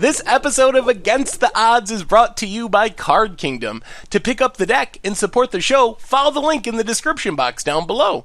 This episode of Against the Odds is brought to you by Card Kingdom. To pick up the deck and support the show, follow the link in the description box down below.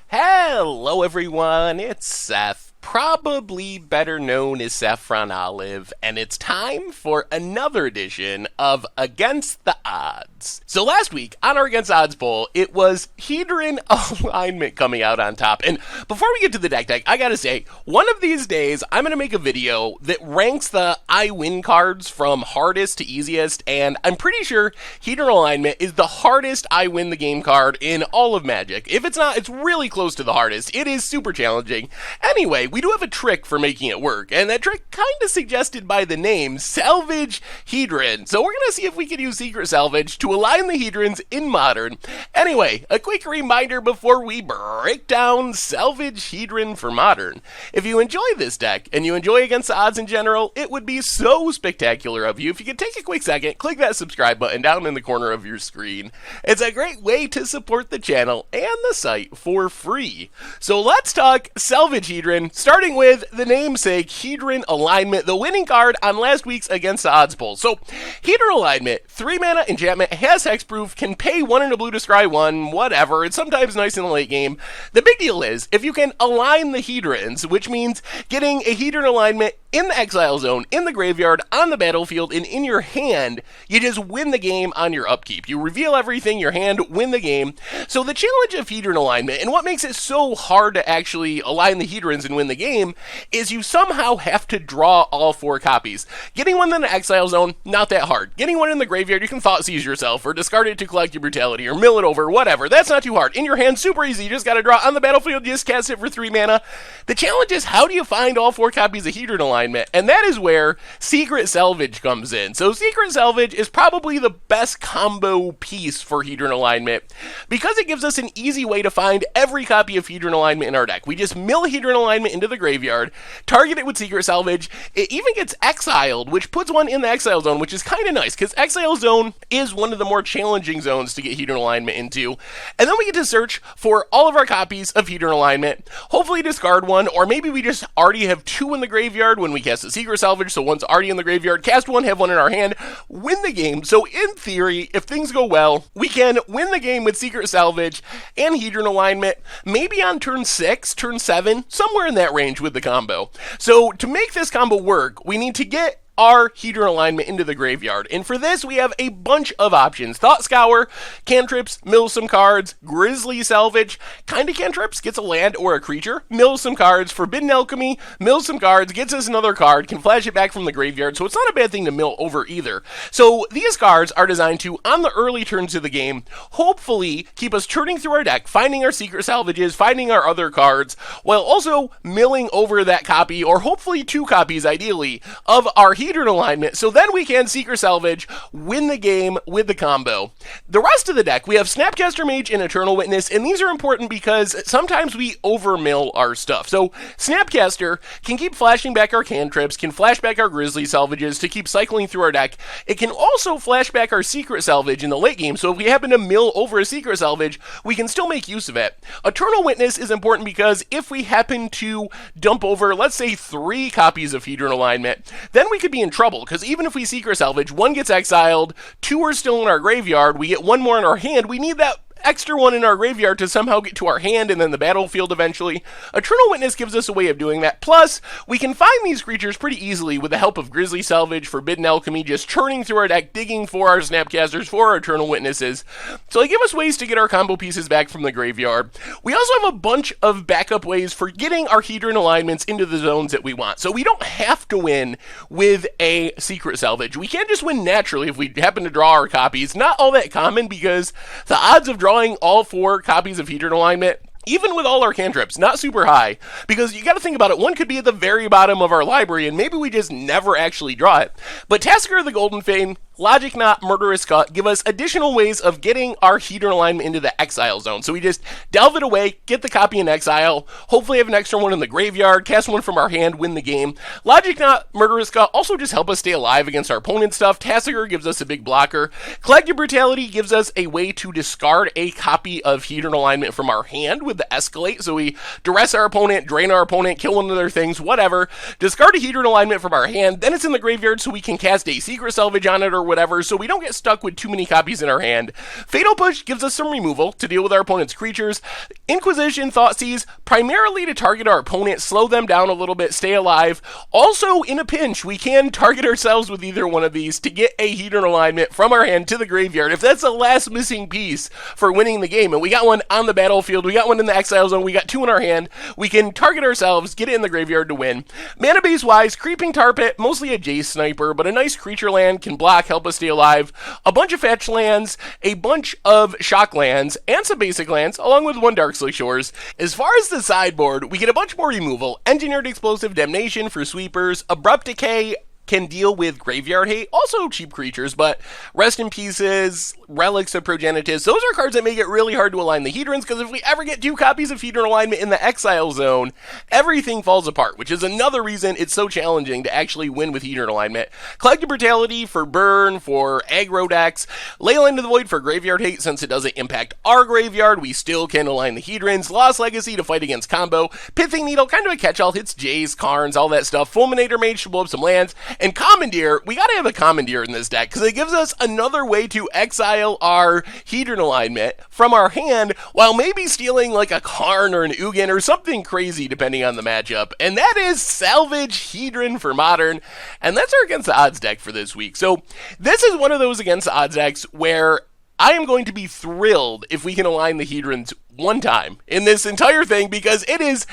Hello everyone, it's Seth, probably better known as Saffron Olive, and it's time for another edition of Against the Odds. So last week, on our Against Odds poll, it was Hedron Alignment coming out on top. And before we get to the deck, I gotta say, one of these days, I'm gonna make a video that ranks the I win cards from hardest to easiest, and I'm pretty sure Hedron Alignment is the hardest I win the game card in all of Magic. If it's not, it's really close to the hardest. It is super challenging. Anyway, we do have a trick for making it work, and that trick kind of suggested by the name, Salvage Hedron. So we're going to see if we can use Secret Salvage to align the Hedrons in Modern. Anyway, a quick reminder before we break down Salvage Hedron for Modern. If you enjoy this deck, and you enjoy Against the Odds in general, it would be so spectacular of you if you could take a quick second, click that subscribe button down in the corner of your screen. It's a great way to support the channel and the site for free. So let's talk Salvage Hedron, starting with the namesake Hedron Alignment, the winning card on last week's Against the Odds poll. So, Hedron Alignment, 3 mana enchantment, has hexproof, can pay 1 and a blue to scry 1, whatever. It's sometimes nice in the late game. The big deal is, if you can align the Hedrons, which means getting a Hedron Alignment in the exile zone, in the graveyard, on the battlefield, and in your hand, you just win the game on your upkeep. You reveal everything, your hand, win the game. So the challenge of Hedron Alignment, and what makes it so hard to actually align the Hedrons and win the game, is you somehow have to draw all 4 copies. Getting one in the exile zone, not that hard. Getting one in the graveyard, you can thought seize yourself, or discard it to collect your brutality, or mill it over, whatever. That's not too hard. In your hand, super easy. You just gotta draw on the battlefield, you just cast it for 3 mana. The challenge is, how do you find all 4 copies of Hedron Alignment? And that is where Secret Salvage comes in. So Secret Salvage is probably the best combo piece for Hedron Alignment, because it gives us an easy way to find every copy of Hedron Alignment in our deck. We just mill Hedron Alignment into the graveyard, target it with Secret Salvage. It even gets exiled, which puts one in the exile zone, which is kind of nice, because exile zone is one of the more challenging zones to get Hedron Alignment into. And then we get to search for all of our copies of Hedron Alignment, hopefully discard one, or maybe we just already have 2 in the graveyard when we cast a Secret Salvage, so one's already in the graveyard, cast one, have one in our hand, win the game. So in theory, if things go well, we can win the game with Secret Salvage and Hedron Alignment, maybe on turn 6, turn 7, somewhere in that range with the combo. So to make this combo work, we need to get our Hedron Alignment into the graveyard. And for this, we have a bunch of options. Thought Scour, cantrips, mill some cards, Grizzly Salvage, kinda cantrips, gets a land or a creature, mill some cards, Forbidden Alchemy, mill some cards, gets us another card, can flash it back from the graveyard, so it's not a bad thing to mill over either. So these cards are designed to, on the early turns of the game, hopefully keep us churning through our deck, finding our Secret Salvages, finding our other cards, while also milling over that copy, or hopefully 2 copies ideally, of our Hedron Alignment, so then we can Secret Salvage, win the game with the combo. The rest of the deck, we have Snapcaster Mage and Eternal Witness, and these are important because sometimes we overmill our stuff. So Snapcaster can keep flashing back our cantrips, can flash back our Grizzly Salvages to keep cycling through our deck. It can also flash back our Secret Salvage in the late game, so if we happen to mill over a Secret Salvage, we can still make use of it. Eternal Witness is important because if we happen to dump over, let's say, 3 copies of Hedron Alignment, then we could be in trouble, because even if we Secret Salvage, 1 gets exiled, 2 are still in our graveyard, we get 1 more in our hand, we need that extra 1 in our graveyard to somehow get to our hand and then the battlefield eventually. Eternal Witness gives us a way of doing that. Plus, we can find these creatures pretty easily with the help of Grizzly Salvage, Forbidden Alchemy, just churning through our deck, digging for our Snapcasters, for our Eternal Witnesses. So they give us ways to get our combo pieces back from the graveyard. We also have a bunch of backup ways for getting our Hedron Alignments into the zones that we want. So we don't have to win with a Secret Salvage. We can just win naturally if we happen to draw our copies. Not all that common, because the odds of drawing all 4 copies of Hedron Alignment, even with all our cantrips, not super high, because you gotta think about it, 1 could be at the very bottom of our library, and maybe we just never actually draw it. But Tasker of the Golden Fane Logic Knot, Murderous Cut give us additional ways of getting our Hedron Alignment into the exile zone. So we just delve it away, get the copy in exile, hopefully have an extra one in the graveyard, cast one from our hand, win the game. Logic Knot, Murderous Cut also just help us stay alive against our opponent's stuff. Tassiger gives us a big blocker. Collective Brutality gives us a way to discard a copy of Hedron Alignment from our hand with the Escalate. So we duress our opponent, drain our opponent, kill one of their things, whatever. Discard a Hedron Alignment from our hand, then it's in the graveyard so we can cast a Secret Salvage on it or whatever, so we don't get stuck with too many copies in our hand. Fatal Push gives us some removal to deal with our opponent's creatures. Inquisition, Thoughtseize, primarily to target our opponent, slow them down a little bit, stay alive. Also, in a pinch, we can target ourselves with either one of these to get a Hedron Alignment from our hand to the graveyard, if that's the last missing piece for winning the game. And we got one on the battlefield, we got one in the exile zone, we got two in our hand. We can target ourselves, get it in the graveyard to win. Mana base wise, Creeping Tar Pit, mostly a Jace sniper, but a nice creature land, can block, help us stay alive. A bunch of fetch lands, a bunch of shock lands, and some basic lands, along with one Darksley Shores. As far as the sideboard, we get a bunch more removal. Engineered Explosive Damnation for sweepers, Abrupt Decay can deal with Graveyard Hate, also cheap creatures, but Rest in Pieces, Relics of Progenitus, those are cards that make it really hard to align the Hedrons, because if we ever get two copies of Hedron Alignment in the exile zone, everything falls apart, which is another reason it's so challenging to actually win with Hedron Alignment. Collective Brutality for burn, for aggro decks, Leyline of the Void for Graveyard Hate, since it doesn't impact our graveyard, we still can align the Hedrons. Lost Legacy to fight against combo, Pithing Needle, kind of a catch-all, hits Jays, Karns, all that stuff, Fulminator Mage to blow up some lands, and Commandeer, we gotta have a Commandeer in this deck, because it gives us another way to exile our Hedron Alignment from our hand, while maybe stealing like a Karn or an Ugin or something crazy depending on the matchup, and that is Salvage Hedron for Modern, and that's our Against the Odds deck for this week. So this is one of those Against the Odds decks where I am going to be thrilled if we can align the Hedrons one time in this entire thing, because it is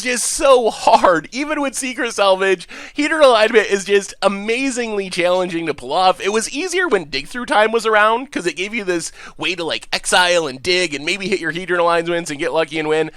just so hard. Even with Secret Salvage, Hedron Alignment is just amazingly challenging to pull off. It was easier when Dig Through Time was around, because it gave you this way to like exile and dig and maybe hit your Hedron Alignments and get lucky and win.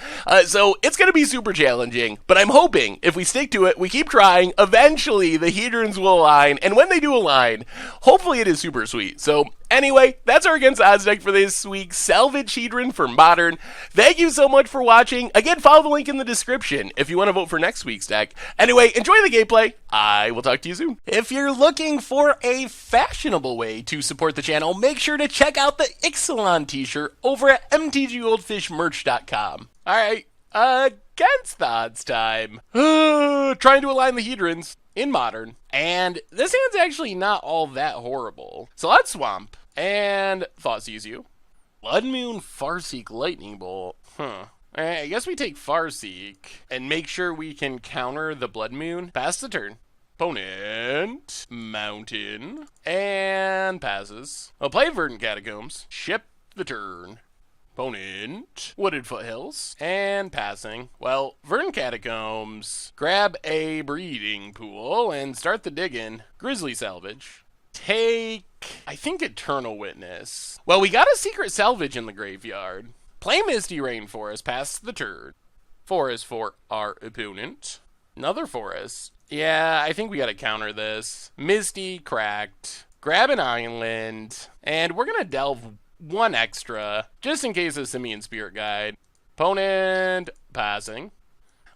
So it's going to be super challenging, but I'm hoping if we stick to it, we keep trying, eventually the Hedrons will align, and when they do align, hopefully it is super sweet. So anyway, that's our Against the Odds deck for this week, Salvage Hedron for Modern. Thank you so much for watching. Again, follow the link in the description if you want to vote for next week's deck. Anyway, enjoy the gameplay. I will talk to you soon. If you're looking for a fashionable way to support the channel, make sure to check out the Ixalan t-shirt over at mtgoldfishmerch.com. Alright, Against the Odds time. Trying to align the Hedrons in Modern. And this hand's actually not all that horrible. So let's Swamp and Thoughtseize you. Blood Moon, Farseek, Lightning Bolt. Alright, I guess we take Farseek and make sure we can counter the Blood Moon. Pass the turn. Opponent, Mountain, and passes. I'll play Verdant Catacombs. Ship the turn. Opponent, Wooded Foothills, and passing. Well, Verdant Catacombs, grab a breeding pool and start the digging. Grizzly Salvage. Take, I think, Eternal Witness. Well, we got a Secret Salvage in the graveyard. Play Misty Rainforest, pass the turn. Forest for our opponent. Another forest. Yeah, I think we gotta counter this. Misty, cracked. Grab an island. And we're gonna delve one extra, just in case of Simian Spirit Guide. Opponent, passing.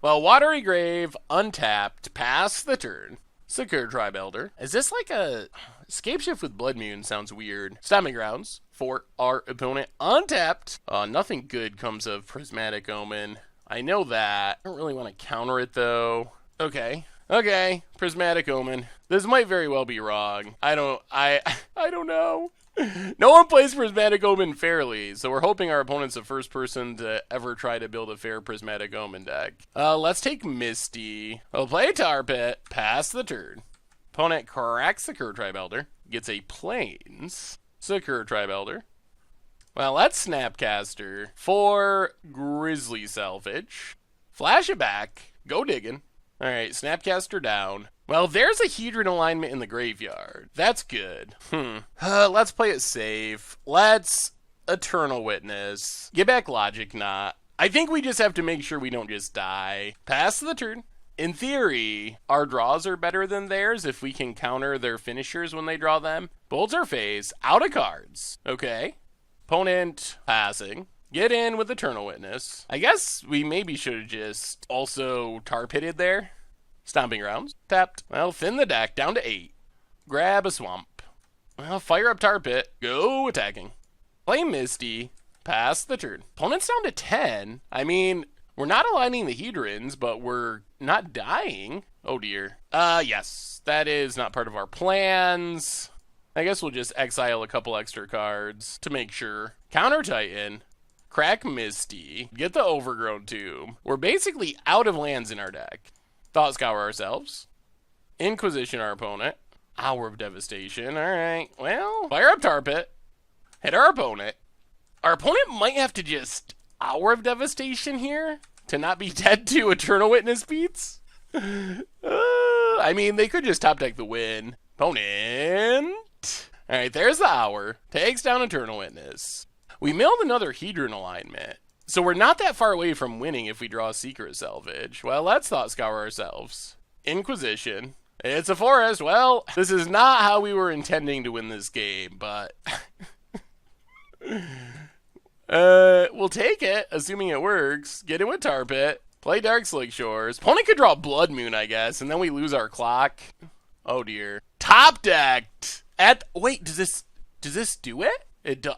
Well, Watery Grave, untapped, pass the turn. Secure Tribe Elder. Is this like a Scapeshift with Blood Moon? Sounds weird. Stomping Grounds for our opponent, untapped. Nothing good comes of Prismatic Omen. I know that. I don't really want to counter it though. Okay, Prismatic Omen. This might very well be wrong. I don't know. No one plays Prismatic Omen fairly, so we're hoping our opponent's the first person to ever try to build a fair Prismatic Omen deck. Let's take Misty. We'll play Tar Pit, pass the turn. Opponent cracks Secure Tribe Elder, gets a Plains, Secure Tribe Elder. Well, let's Snapcaster for Grizzly Salvage. Flash it back, go digging. Alright, Snapcaster down. Well, there's a Hedron Alignment in the graveyard. That's good. Let's play it safe. Let's Eternal Witness. Get back Logic Knot. I think we just have to make sure we don't just die. Pass the turn. in theory, our draws are better than theirs if we can counter their finishers when they draw them. Bolts our face, out of cards. Okay. Opponent passing. Get in with Eternal Witness. I guess we maybe should have just also tar pitted there. Stomping Grounds. Tapped. Well, thin the deck down to 8. Grab a Swamp. Well, fire up Tar Pit. Go attacking. Play Misty. Pass the turn. Opponent's down to 10. I mean, we're not aligning the Hedrons, but we're not dying. Oh dear. Yes. That is not part of our plans. I guess we'll just exile a couple extra cards to make sure. Counter Titan. Crack Misty. Get the Overgrown Tomb. We're basically out of lands in our deck. Thought Scour ourselves. Inquisition our opponent. Hour of Devastation. Alright. Well, fire up Tar Pit. Hit our opponent. Our opponent might have to just Hour of Devastation here to not be dead to Eternal Witness beats. I mean, they could just top deck the win. Opponent. Alright, there's the Hour. Takes down Eternal Witness. We milled another Hedron Alignment. So we're not that far away from winning if we draw a Secret Salvage. Well, let's Thought Scour ourselves. Inquisition. It's a forest. Well, this is not how we were intending to win this game, but we'll take it, assuming it works. Get in with Tar Pit. Play Dark Slick Shores. Opponent could draw Blood Moon, I guess, and then we lose our clock. Oh dear. Top decked. Wait, does this do it? It does.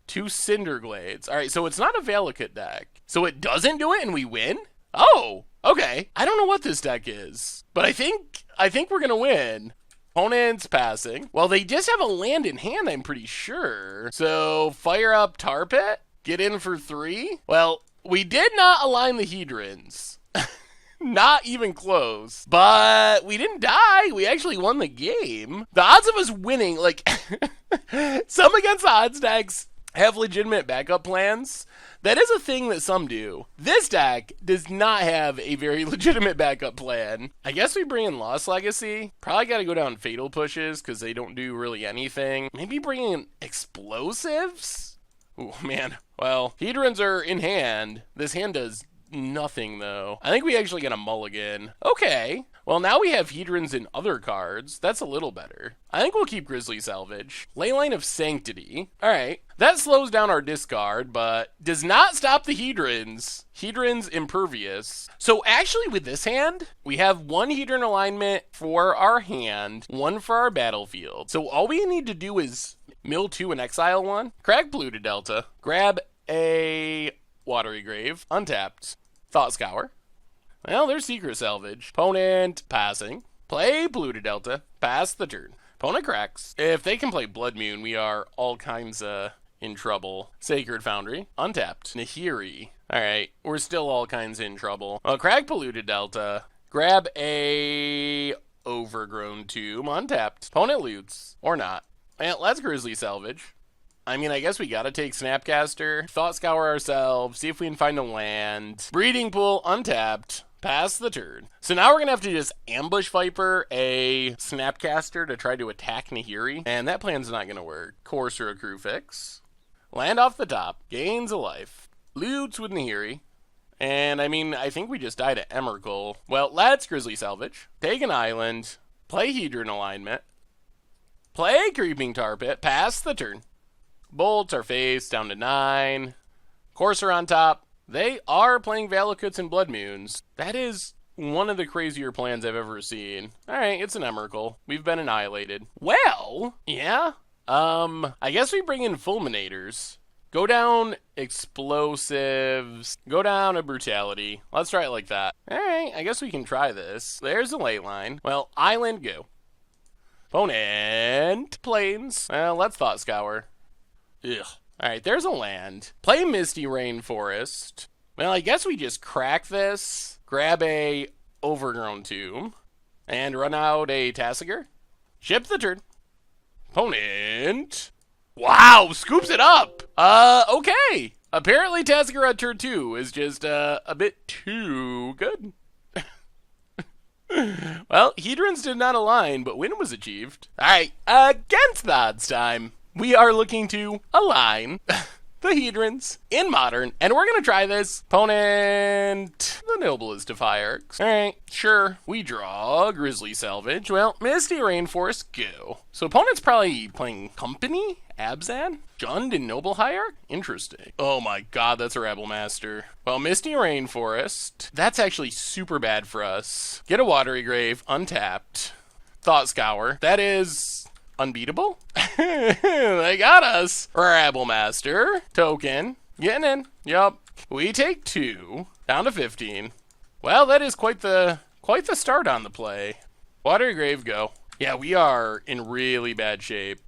2 Cinderglades. All right, so it's not a Valakut deck. So it doesn't do it and we win? Oh, okay. I don't know what this deck is, but I think we're going to win. Opponent's passing. Well, they just have a land in hand, I'm pretty sure. So fire up Tar Pit. Get in for 3. Well, we did not align the Hedrons. Not even close. But we didn't die. We actually won the game. The odds of us winning, like, some against odds decks have legitimate backup plans. That is a thing that some do. This deck does not have a very legitimate backup plan. I guess we bring in Lost Legacy. Probably got to go down Fatal Pushes because they don't do really anything. Maybe bring in Explosives? Ooh, man. Well, Hedrons are in hand. This hand does nothing, though. I think we actually get a mulligan. Okay. Well, now we have Hedrons in other cards. That's a little better. I think we'll keep Grizzly Salvage. Leyline of Sanctity. Alright. That slows down our discard, but does not stop the Hedrons. Hedron's impervious. So actually with this hand, we have 1 Hedron Alignment for our hand, 1 for our battlefield. So all we need to do is mill 2 and exile 1. Crack Blue to Delta. Grab a Watery Grave. Untapped. Thought Scour. Well, there's Secret Salvage. Opponent passing. Play Blue to Delta. Pass the turn. Opponent cracks. If they can play Blood Moon, we are all kinds in trouble. Sacred Foundry. Untapped. Nahiri. Alright, we're still all kinds in trouble. Crack Polluted Delta. Grab a Overgrown Tomb. Untapped. Opponent loots. Or not. And let's Grizzly Salvage. I mean, I guess we gotta take Snapcaster. Thought Scour ourselves. See if we can find a land. Breeding Pool. Untapped. Pass the turn. So now we're gonna have to just ambush Viper a Snapcaster to try to attack Nahiri. And that plan's not gonna work. Courser a Crewfix. Land off the top. Gains a life. Loots with Nahiri. And I mean, I think we just died at Emrakul. Well, let's Grizzly Salvage. Take an island. Play Hedron Alignment. Play Creeping Tar Pit. Pass the turn. Bolts our face down to 9. Courser on top. They are playing Valakuts and Blood Moons. That is one of the crazier plans I've ever seen. Alright, it's an Emrakul. We've been annihilated. Well, yeah. I guess we bring in Fulminators. Go down Explosives. Go down a Brutality. Let's try it like that. Alright, I guess we can try this. There's a late line. Well, Island, go. Opponent, Plains. Well, let's Thought Scour. Ugh. Alright, there's a land. Play Misty Rainforest. Well, I guess we just crack this, grab a Overgrown Tomb, and run out a Tassiger. Ship the turn. Opponent. Wow, scoops it up. Okay. Apparently Tassiger on turn 2 is just a bit too good. Well, Hedrons did not align, but win was achieved. Alright, against the odds time. We are looking to align. the hedrons in Modern, and we're going to try this. Opponent, the noblest of hierarchs. Alright, sure. We draw Grizzly Salvage. Well, Misty Rainforest, go. So opponent's probably playing Company? Abzan? Jund and Noble Hierarch? Interesting. Oh my god, that's a Rabble Master. Well, Misty Rainforest. That's actually super bad for us. Get a Watery Grave, untapped. Thought Scour. That is unbeatable. They got us. Rabble Master. Token. Getting in. Yup. We take 2. Down to 15. Well, that is quite the start on the play. Watery Grave, go. Yeah, we are in really bad shape.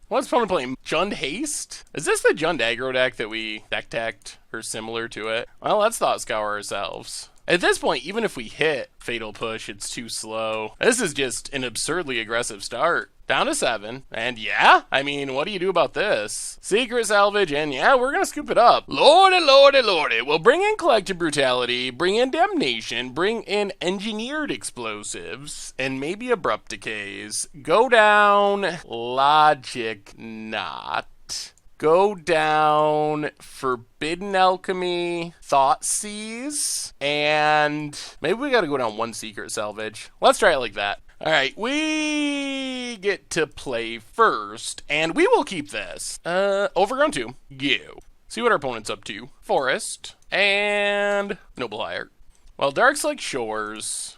What's opponent playing? Jund Haste? Is this the Jund aggro deck that we deck-tacked or similar to it? Well, let's Thought Scour ourselves. At this point, even if we hit Fatal Push, it's too slow. This is just an absurdly aggressive start. Down to 7. And yeah, I mean, what do you do about this? Secret Salvage, and yeah, we're gonna scoop it up. Lordy, lordy, lordy. We'll bring in Collective Brutality, bring in Damnation, bring in Engineered Explosives, and maybe Abrupt Decays. Go down Logic Knot. Go down Forbidden Alchemy, Thoughtseize, and maybe we gotta go down 1 Secret Salvage. Let's try it like that. Alright, we get to play first, and we will keep this. Overgrown 2, go. See what our opponent's up to. Forest, and Noble Hierarch. Well, Darkslick Shores.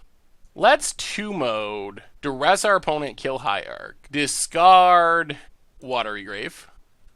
Let's 2-mode. Duress our opponent, kill Hierarch. Discard Watery Grave.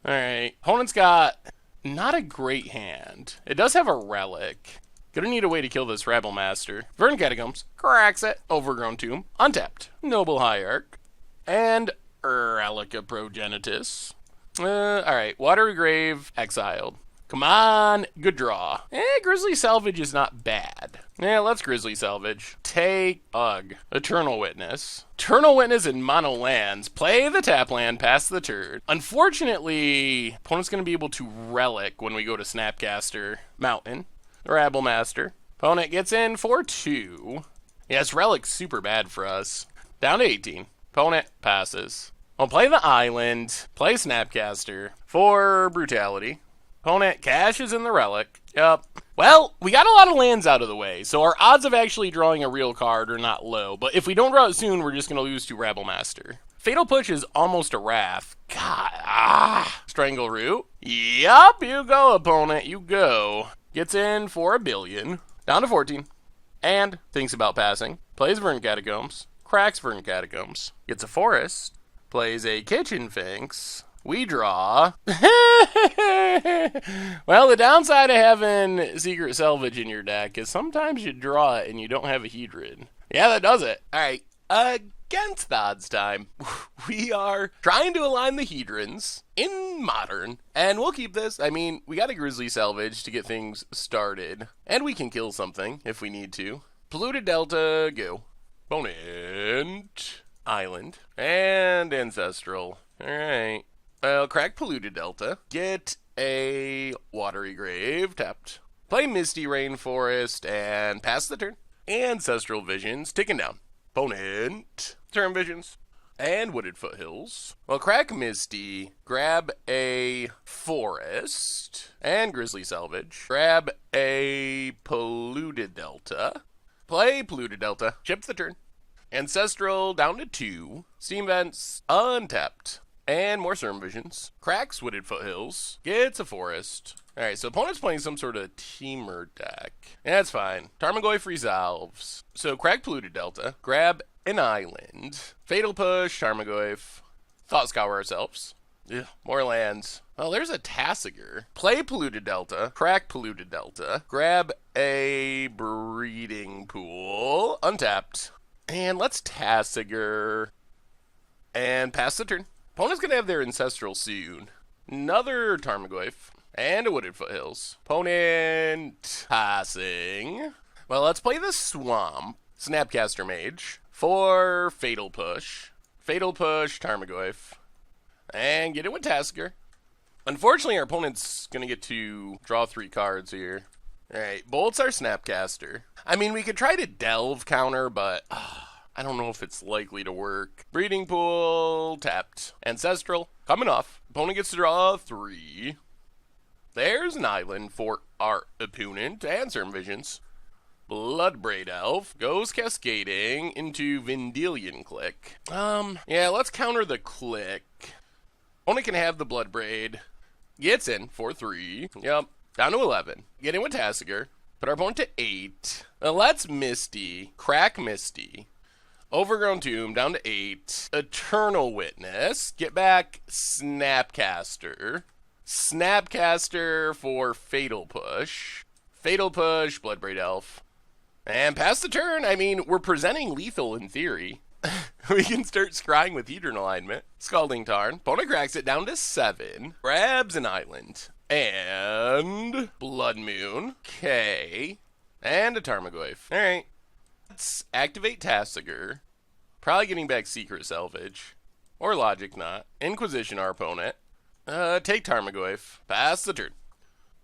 Alright, opponent's got not a great hand. It does have a relic. Gonna need a way to kill this Rabble Master. Verdant Catacombs, cracks it. Overgrown Tomb, untapped. Noble Hierarch, and Relica Progenitus. Alright, Watery Grave, exiled. Come on, good draw. Grizzly Salvage is not bad. Yeah, let's Grizzly Salvage. Take Eternal Witness. Eternal Witness in mono lands. Play the tap land, pass the turn. Unfortunately, opponent's going to be able to Relic when we go to Snapcaster Mountain. The Rabble Master. Opponent gets in for 2. Yes, Relic's super bad for us. Down to 18. Opponent passes. I'll play the Island. Play Snapcaster for Brutality. Opponent cashes in the Relic. Yup. Well, we got a lot of lands out of the way, so our odds of actually drawing a real card are not low. But if we don't draw it soon, we're just going to lose to Rabble Master. Fatal Push is almost a Wrath. God. Strangle Root. Yup, you go, opponent. You go. Gets in for 1 billion. Down to 14. And thinks about passing. Plays Verdant Catacombs. Cracks Verdant Catacombs. Gets a Forest. Plays a Kitchen Finks. We draw. Well, the downside of having Secret Salvage in your deck is sometimes you draw it and you don't have a Hedron. Yeah, that does it. Alright, against the odds time, we are trying to align the Hedrons in Modern, and we'll keep this. I mean, we got a Grizzly Salvage to get things started, and we can kill something if we need to. Polluted Delta, go. Opponent, Island, and Ancestral. Alright. Well, crack Polluted Delta. Get a Watery Grave tapped. Play Misty Rainforest and pass the turn. Ancestral Visions ticking down. Opponent. Turn Visions. And Wooded Foothills. Well, crack Misty. Grab a Forest. And Grizzly Salvage. Grab a Polluted Delta. Play Polluted Delta. Chip the turn. Ancestral down to 2. Steam Vents untapped. And more Serm Visions. Cracks Wooded Foothills. Gets a Forest. Alright, so opponent's playing some sort of teamer deck. Yeah, that's fine. Tarmogoyf resolves. So crack Polluted Delta. Grab an Island. Fatal Push, Tarmogoyf. Thought Scour ourselves. Ugh, more lands. Oh, there's a Tassiger. Play Polluted Delta. Crack Polluted Delta. Grab a Breeding Pool. Untapped. And let's Tassiger. And pass the turn. Opponent's going to have their Ancestral soon. Another Tarmogoyf. And a Wooded Foothills. Opponent passing. Well, let's play the Swamp. Snapcaster Mage. For Fatal Push. Fatal Push, Tarmogoyf. And get it with Tasker. Unfortunately, our opponent's going to get to draw 3 cards here. Alright, Bolt's our Snapcaster. I mean, we could try to Delve counter, but I don't know if it's likely to work. Breeding Pool, tapped. Ancestral, coming off. Opponent gets to draw 3. There's an island for our opponent and certain visions. Bloodbraid Elf goes cascading into Vendilion Click. Yeah, let's counter the click. Opponent can have the Bloodbraid. Gets in for 3. Yep, down to 11. Get in with Tassiger. Put our opponent to 8. Let's Misty. Crack Misty. Overgrown Tomb down to 8. Eternal Witness. Get back Snapcaster. Snapcaster for Fatal Push. Fatal Push, Bloodbraid Elf. And pass the turn. I mean, we're presenting lethal in theory. We can start scrying with Hedron Alignment. Scalding Tarn. Opponent cracks it down to 7. Grabs an island. And Blood Moon. Okay. And a Tarmogoyf. Alright. Let's activate Tassiger. Probably getting back Secret Salvage. Or Logic Knot. Inquisition our opponent. Take Tarmogoyf. Pass the turn.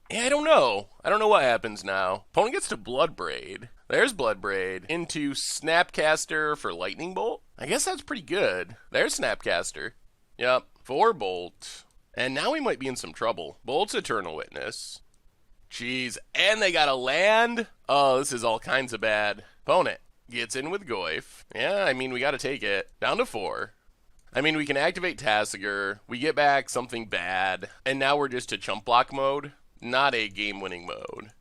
Yeah, I don't know. I don't know what happens now. Opponent gets to Bloodbraid. There's Bloodbraid. Into Snapcaster for Lightning Bolt. I guess that's pretty good. There's Snapcaster. Yep. 4 Bolt. And now we might be in some trouble. Bolt's Eternal Witness. Jeez. And they got a land? Oh, this is all kinds of bad. Opponent gets in with Goyf. Yeah, I mean, we got to take it. Down to 4. I mean, we can activate Tassiger. We get back something bad. And now we're just to chump block mode. Not a game-winning mode.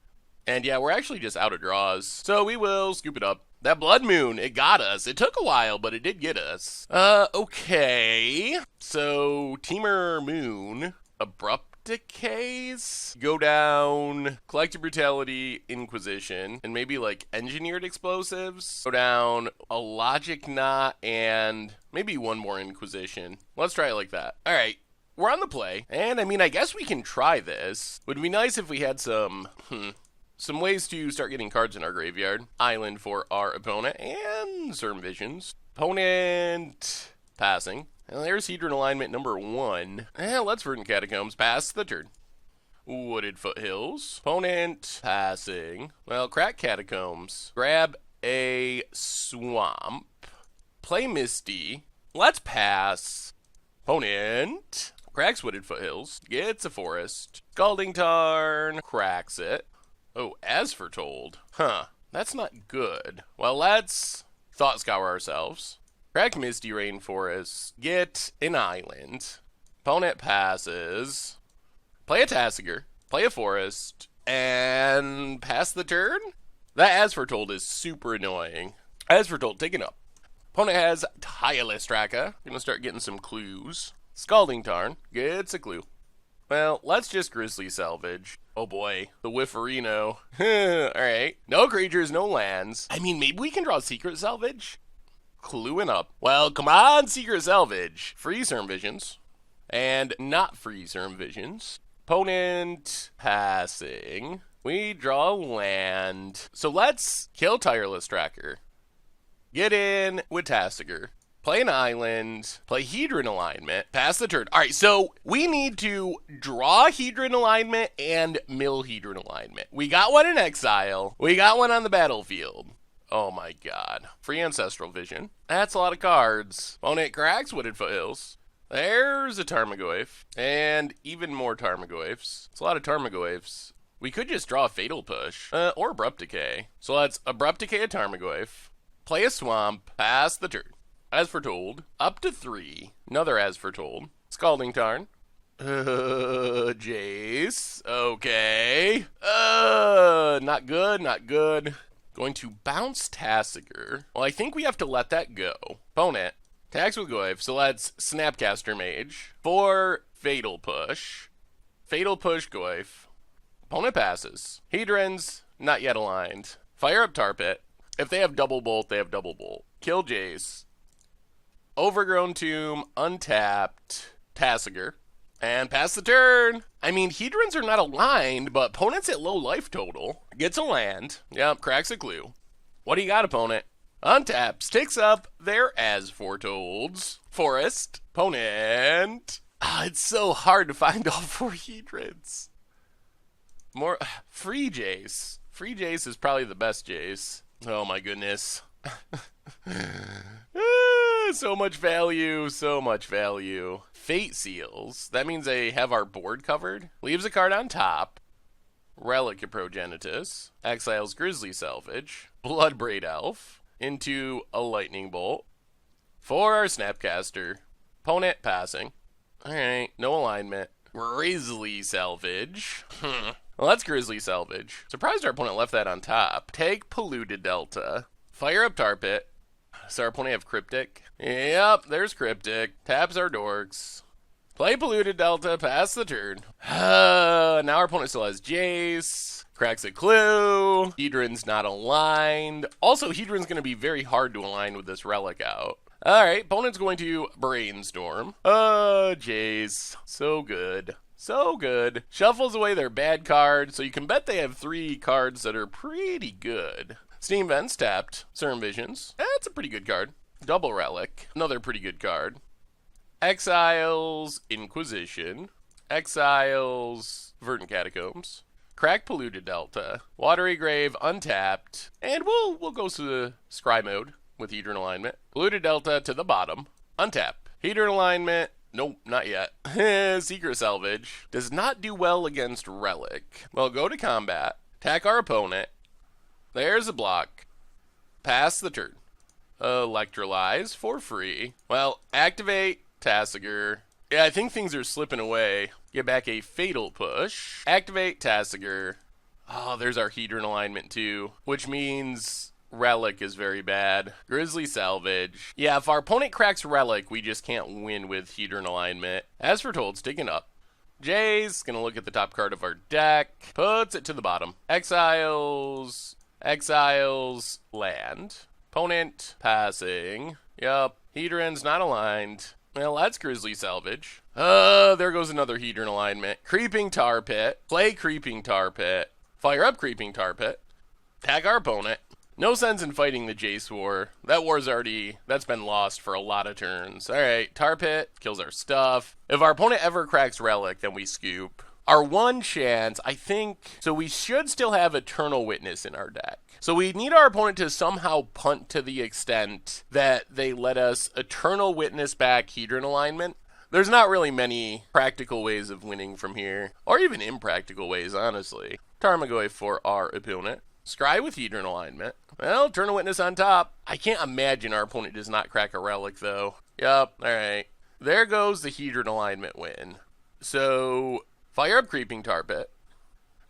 And yeah, we're actually just out of draws. So we will scoop it up. That Blood Moon, it got us. It took a while, but it did get us. Okay. So, Teamer Moon. Abrupt Decays. Go down. Collective Brutality, Inquisition. And maybe like Engineered Explosives. Go down a Logic Knot and maybe one more Inquisition. Let's try it like that. Alright. We're on the play, and I mean, I guess we can try this. Would be nice if we had some ways to start getting cards in our graveyard. Island for our opponent, and certain visions. Opponent passing. And there's Hedron Alignment number 1. And let's Verdant Catacombs pass the turn. Wooded Foothills. Opponent passing. Well, crack Catacombs. Grab a Swamp. Play Misty. Let's pass. Opponent cracks Wooded Foothills, gets a Forest, Scalding Tarn, cracks it. Oh, as foretold. Huh, that's not good. Well, let's Thought Scour ourselves. Crack Misty Rainforest, get an island. Opponent passes. Play a Tassiger, play a Forest, and pass the turn? That as foretold is super annoying. As foretold, taken up. Opponent has Tylistraka. Gonna start getting some clues. Scalding Tarn gets a clue. Well, let's just Grizzly Salvage. Oh boy, the Whifferino. Alright. No creatures, no lands. I mean, maybe we can draw Secret Salvage? Cluing up. Well, come on, Secret Salvage. Free Certain Visions. And not free Certain Visions. Opponent passing. We draw land. So let's kill Tireless Tracker. Get in with Tassiger. Play an island. Play Hedron Alignment. Pass the turn. Alright, so we need to draw Hedron Alignment and mill Hedron Alignment. We got one in exile. We got one on the battlefield. Oh my god. Free Ancestral Vision. That's a lot of cards. Opponent cracks Wooded Foothills. There's a Tarmogoyf. And even more Tarmogoyfs. It's a lot of Tarmogoyfs. We could just draw a Fatal Push. Or Abrupt Decay. So let's Abrupt Decay a Tarmogoyf. Play a Swamp. Pass the turn. As foretold. Up to 3. Another as foretold. Scalding Tarn. Jace. Okay. Not good, not good. Going to bounce Tassiger. Well, I think we have to let that go. Opponent. Attacks with Goyf. So let's Snapcaster Mage. For Fatal Push. Fatal Push Goyf. Opponent passes. Hedrons. Not yet aligned. Fire up Tarpit. If they have double bolt, they have double bolt. Kill Jace. Overgrown Tomb, untapped, Tassiger, and pass the turn. I mean, Hedrons are not aligned, but opponent's at low life total. Gets a land. Yep, cracks a clue. What do you got, opponent? Untaps, takes up their as foretold's Forest. Opponent. It's so hard to find all 4 Hedrons. More free Jace. Free Jace is probably the best Jace. Oh my goodness. So much value, so much value. Fate Seals. That means they have our board covered. Leaves a card on top. Relic of Progenitus. Exiles Grizzly Salvage. Bloodbraid Elf. Into a Lightning Bolt. For our Snapcaster. Opponent passing. Alright, no alignment. Grizzly Salvage. Well, that's Grizzly Salvage. Surprised our opponent left that on top. Take Polluted Delta. Fire up Tar Pit. So our opponent have Cryptic. Yep, there's Cryptic. Taps our dorks. Play Polluted Delta, pass the turn. Now our opponent still has Jace. Cracks a clue. Hedron's not aligned. Also, Hedron's going to be very hard to align with this Relic out. Alright, opponent's going to Brainstorm. Jace. So good. So good. Shuffles away their bad card, so you can bet they have 3 cards that are pretty good. Steam Vents tapped. Certain Visions. That's a pretty good card. Double Relic. Another pretty good card. Exiles Inquisition. Exiles Verdant Catacombs. Crack Polluted Delta. Watery Grave untapped. And we'll go to the Scry mode with Hedron Alignment. Polluted Delta to the bottom. Untap. Hedron Alignment. Nope, not yet. Secret Salvage. Does not do well against Relic. Well, go to combat. Attack our opponent. There's a block. Pass the turn. Electrolyze for free. Well, activate Tassiger. Yeah, I think things are slipping away. Get back a Fatal Push. Activate Tassiger. Oh, there's our Hedron Alignment too, which means Relic is very bad. Grizzly Salvage. Yeah, if our opponent cracks Relic, we just can't win with Hedron Alignment. As foretold, sticking up. Jay's gonna look at the top card of our deck. Puts it to the bottom. Exiles land. Opponent passing. Yup. Hedron's not aligned. Well, that's Grizzly Salvage. There goes another Hedron Alignment. Creeping Tar Pit. Play Creeping Tar Pit. Fire up Creeping Tar Pit. Tag our opponent. No sense in fighting the Jace War. That war's that's been lost for a lot of turns. Alright, Tar Pit kills our stuff. If our opponent ever cracks Relic, then we scoop. Our one chance, I think, so we should still have Eternal Witness in our deck. So we need our opponent to somehow punt to the extent that they let us Eternal Witness back Hedron Alignment. There's not really many practical ways of winning from here, or even impractical ways, honestly. Tarmogoyf for our opponent. Scry with Hedron Alignment. Well, Eternal Witness on top. I can't imagine our opponent does not crack a Relic, though. Yup, alright. There goes the Hedron Alignment win. So, fire up Creeping Tar Pit.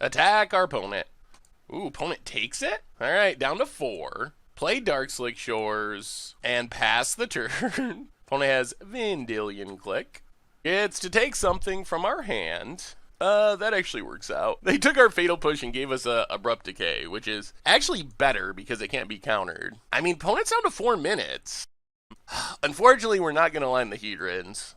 Attack our opponent. Ooh, opponent takes it? Alright, down to 4. Play Darkslick Shores. And pass the turn. Opponent has Vendilion Click. It's to take something from our hand. That actually works out. They took our Fatal Push and gave us a Abrupt Decay, which is actually better because it can't be countered. I mean, opponent's down to 4 minutes. Unfortunately, we're not going to line the Hedrons.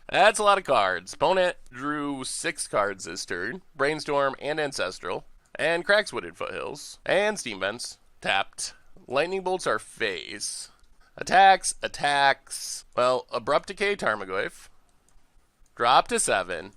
That's a lot of cards. Opponent drew 6 cards this turn. Brainstorm and Ancestral. And cracks Wooded Foothills. And Steam Vents. Tapped. Lightning Bolts our face. Attacks. Well, Abrupt Decay Tarmogoyf. Drop to 7.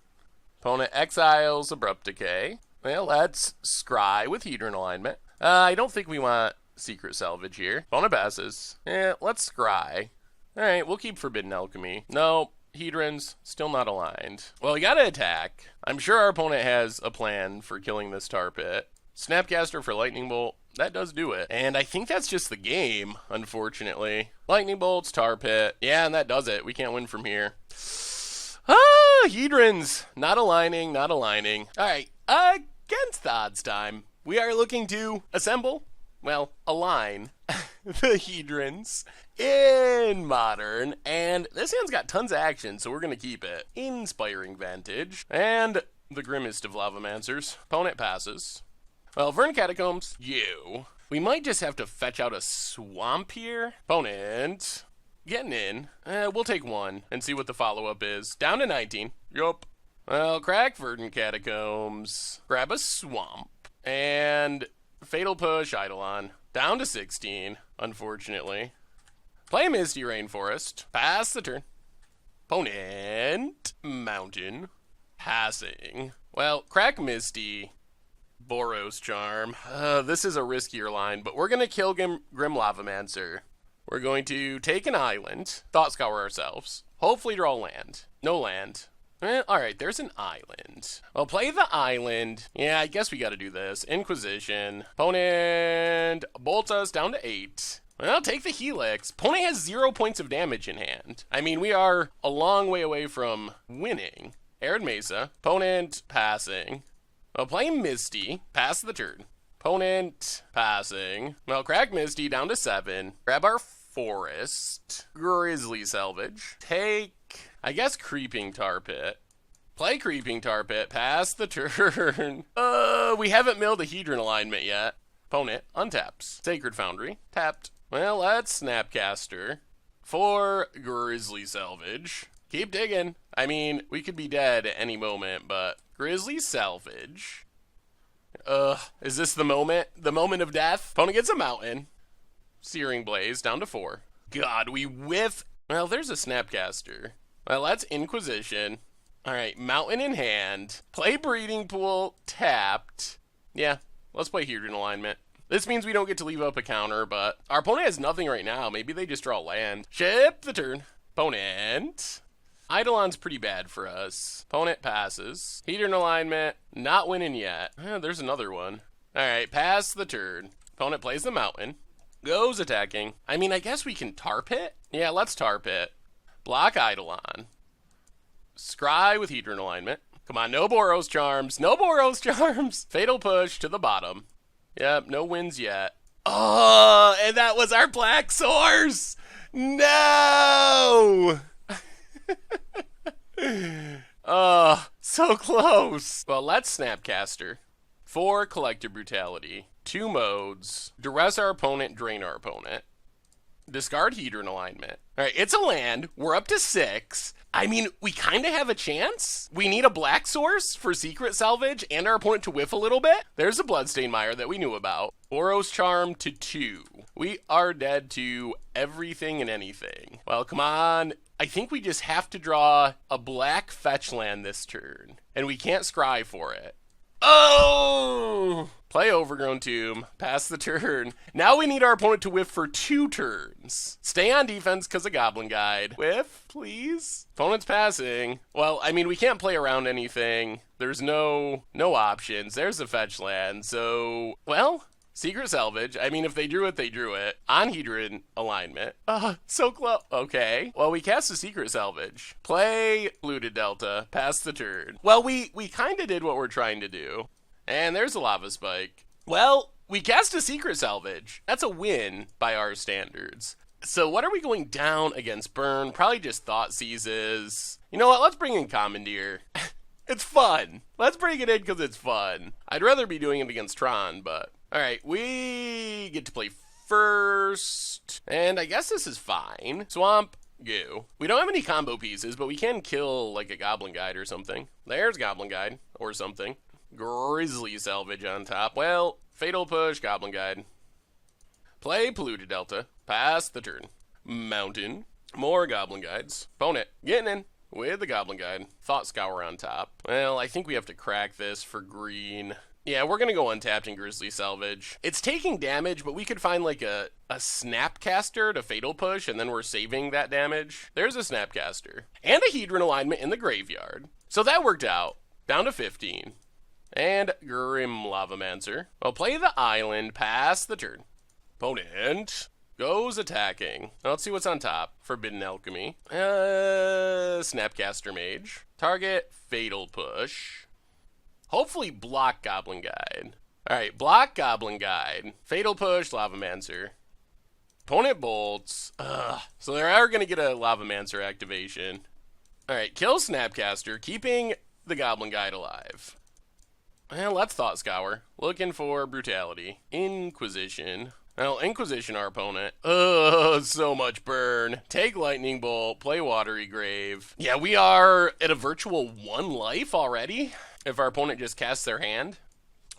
Opponent exiles Abrupt Decay. Well, let's Scry with Hedron Alignment. I don't think we want Secret Salvage here. Opponent passes. Let's Scry. Alright, we'll keep Forbidden Alchemy. No, Hedron's still not aligned. Well, we gotta attack. I'm sure our opponent has a plan for killing this Tar Pit. Snapcaster for Lightning Bolt. That does do it. And I think that's just the game, unfortunately. Lightning Bolts, Tar Pit. Yeah, and that does it. We can't win from here. Hedrons. Not aligning. Alright, against the odds time, we are looking to assemble, well, align the Hedrons in Modern, and this hand's got tons of action, so we're going to keep it. Inspiring Vantage, and the Grimmest of Lavamancers. Opponent passes. Well, Verdant Catacombs, we might just have to fetch out a Swamp here. Opponent getting in. We'll take 1 and see what the follow-up is. Down to 19. Yup. Well, crack Verdant Catacombs. Grab a Swamp. And Fatal Push Eidolon. Down to 16, unfortunately. Play Misty Rainforest. Pass the turn. Opponent Mountain. Passing. Well, crack Misty. Boros Charm. This is a riskier line, but we're going to kill Grim Lavamancer. We're going to take an island, thought scour ourselves, hopefully draw land. No land. Alright, there's an island. I'll play the island. Yeah, I guess we gotta do this. Inquisition. Opponent bolts us down to 8. Well, take the Helix. Opponent has 0 points of damage in hand. I mean, we are a long way away from winning. Arid Mesa. Opponent passing. I'll play Misty. Pass the turn. Opponent passing. Well, crack Misty down to 7. Grab our Forest. Grizzly Salvage. Take, I guess, Creeping Tar Pit. Play Creeping Tar Pit. Pass the turn. We haven't milled a Hedron Alignment yet. Opponent untaps. Sacred Foundry. Tapped. Well, that's Snapcaster. For Grizzly Salvage. Keep digging. I mean, we could be dead at any moment, but Grizzly Salvage. Is this the moment? The moment of death? Opponent gets a mountain. Searing Blaze down to 4. God, we whiff. Well, there's a Snapcaster. Well, that's Inquisition. Alright, mountain in hand. Play Breeding Pool. Tapped. Yeah, let's play Hedron Alignment. This means we don't get to leave up a counter, but our opponent has nothing right now. Maybe they just draw land. Ship the turn. Opponent. Eidolon's pretty bad for us. Opponent passes. Hedron Alignment. Not winning yet. There's another one. Alright, pass the turn. Opponent plays the mountain. Goes attacking. I mean, I guess we can Tar Pit? Yeah, let's Tar Pit. Block Eidolon. Scry with Hedron Alignment. Come on, no Boros Charms. No Boros Charms. Fatal Push to the bottom. Yep, no wins yet. Oh, and that was our Black Source. No! Oh, so close. Well, let's Snapcaster. 4 Collective Brutality. 2 modes. Duress our opponent, drain our opponent. Discard Hedron Alignment. Alright, it's a land. We're up to 6. I mean, we kind of have a chance. We need a black source for Secret Salvage and our opponent to whiff a little bit. There's a Bloodstained Mire that we knew about. Boros Charm to 2. We are dead to everything and anything. Well, come on. I think we just have to draw a black fetch land this turn. And we can't scry for it. Oh! Play Overgrown Tomb. Pass the turn. Now we need our opponent to whiff for 2 turns. Stay on defense because of Goblin Guide. Whiff, please. Opponent's passing. Well, I mean, we can't play around anything. There's no options. There's a fetch land. So, well, Secret Salvage. I mean, if they drew it, they drew it. On Hedron Alignment. So close. Okay. Well, we cast a Secret Salvage. Play Polluted Delta. Pass the turn. Well, we kind of did what we're trying to do. And there's a Lava Spike. Well, we cast a Secret Salvage. That's a win by our standards. So what are we going down against Burn? Probably just Thought Seizes. You know what? Let's bring in Commandeer. It's fun. Let's bring it in because it's fun. I'd rather be doing it against Tron, but... Alright, we get to play first. And I guess this is fine. Swamp, go. We don't have any combo pieces, but we can kill like a Goblin Guide or something. There's Goblin Guide or something. Grizzly Salvage on top. Well, Fatal Push, Goblin Guide. Play Polluted Delta. Pass the turn. Mountain. More Goblin Guides. Opponent getting in with the Goblin Guide. Thought Scour on top. Well, I think we have to crack this for green. Yeah, we're going to go untapped in Grizzly Salvage. It's taking damage, but we could find like a Snapcaster to Fatal Push, and then we're saving that damage. There's a Snapcaster. And a Hedron Alignment in the graveyard. So that worked out. Down to 15. And Grim Lavamancer. I'll play the island, pass the turn. Opponent goes attacking. Now let's see what's on top. Forbidden Alchemy. Snapcaster Mage. Target, Fatal Push. Hopefully block Goblin Guide. Alright, block Goblin Guide. Fatal Push, Lavamancer. Opponent bolts. So they are going to get a Lavamancer activation. Alright, kill Snapcaster, keeping the Goblin Guide alive. Well, let's Thought Scour. Looking for Brutality. Inquisition. Well, Inquisition our opponent. So much burn. Take Lightning Bolt, play Watery Grave. Yeah, we are at a virtual 1 life already. If our opponent just casts their hand.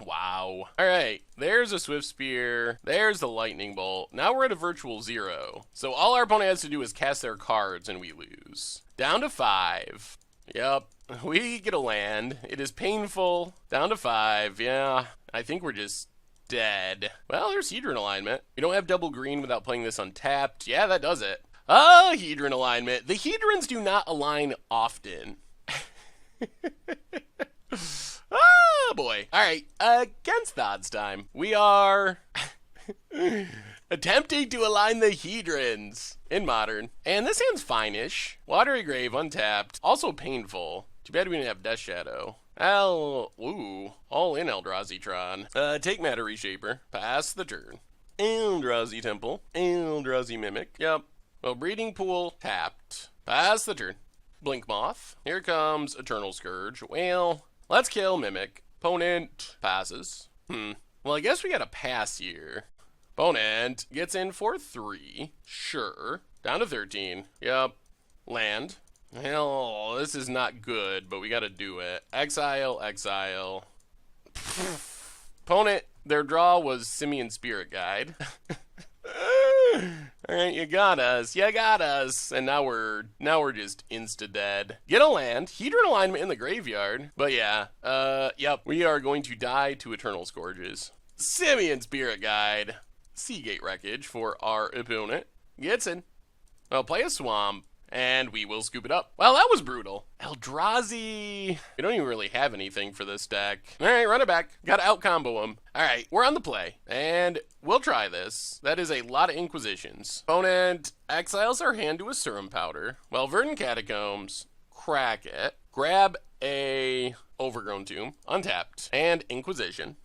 Wow. Alright, there's a Swift Spear. There's the Lightning Bolt. Now we're at a virtual 0. So all our opponent has to do is cast their cards and we lose. Down to 5. Yep. We get a land. It is painful. Down to 5. Yeah. I think we're just dead. Well, there's Hedron Alignment. You don't have double green without playing this untapped. Yeah, that does it. Ah, Hedron Alignment. The Hedrons do not align often. Oh, boy. All right, against the odds time. We are attempting to align the Hedrons in Modern. And this hand's fine-ish. Watery Grave, untapped. Also painful. Too bad we didn't have Death Shadow. All in Eldrazi-tron. Take Matter Reshaper. Pass the turn. Eldrazi Temple. Eldrazi Mimic. Yep. Well, Breeding Pool, tapped. Pass the turn. Blink Moth. Here comes Eternal Scourge. Well, let's kill Mimic. Opponent passes. Well, I guess we got a pass here. Opponent gets in for 3. Sure. Down to 13. Yep. Land. Hell, this is not good, but we gotta do it. Exile, exile. Opponent, their draw was Simian Spirit Guide. Alright, you got us. You got us. And now we're just insta-dead. Get a land. Hedron Alignment in the graveyard. But yeah, yep. We are going to die to Eternal Scourges. Simian Spirit Guide. Seagate Wreckage for our opponent. Gets in. Well, play a swamp. And we will scoop it up. Well, that was brutal. Eldrazi. We don't even really have anything for this deck. All right, run it back. Gotta out-combo him. All right, we're on the play. And we'll try this. That is a lot of Inquisitions. Opponent exiles our hand to a Serum Powder. Well, Verdant Catacombs. Crack it. Grab a Overgrown Tomb. Untapped. And Inquisition.